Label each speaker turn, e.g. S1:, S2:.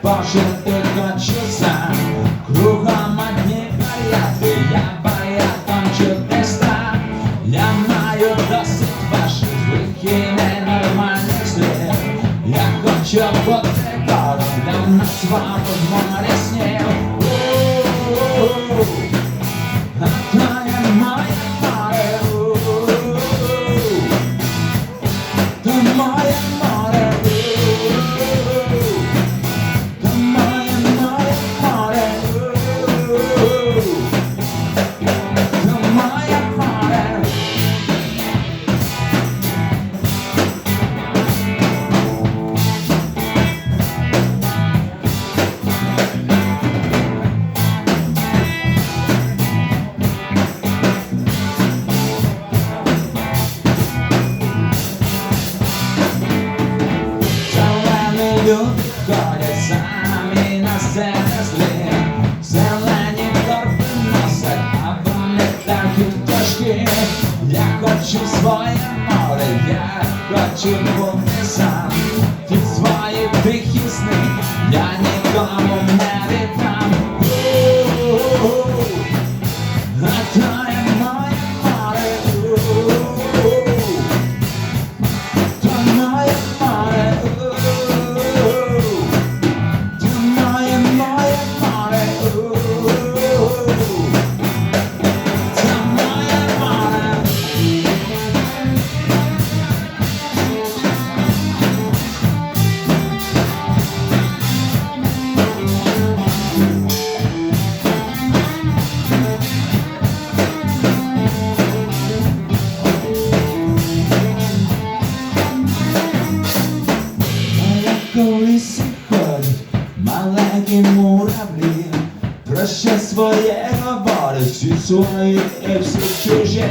S1: Боже, ти хочу сам, кругом одні порядки, я порядком чудеса. Я маю досить ваших злих і ненормальних слів. Я хочу бути кораблем на свободу в морі снів. А то є моє море, то моє море. Люди ходять самі на себе злі, зелені торби носять, а вони такі тяжкі. Я хочу своє море, я хочу бути сам. Ті свої тихі сни я нікому не віддам. А то є моє море, то моє море. Колись ходять маленькі муравлі, про що своє говорять, всі свої і всі чужі.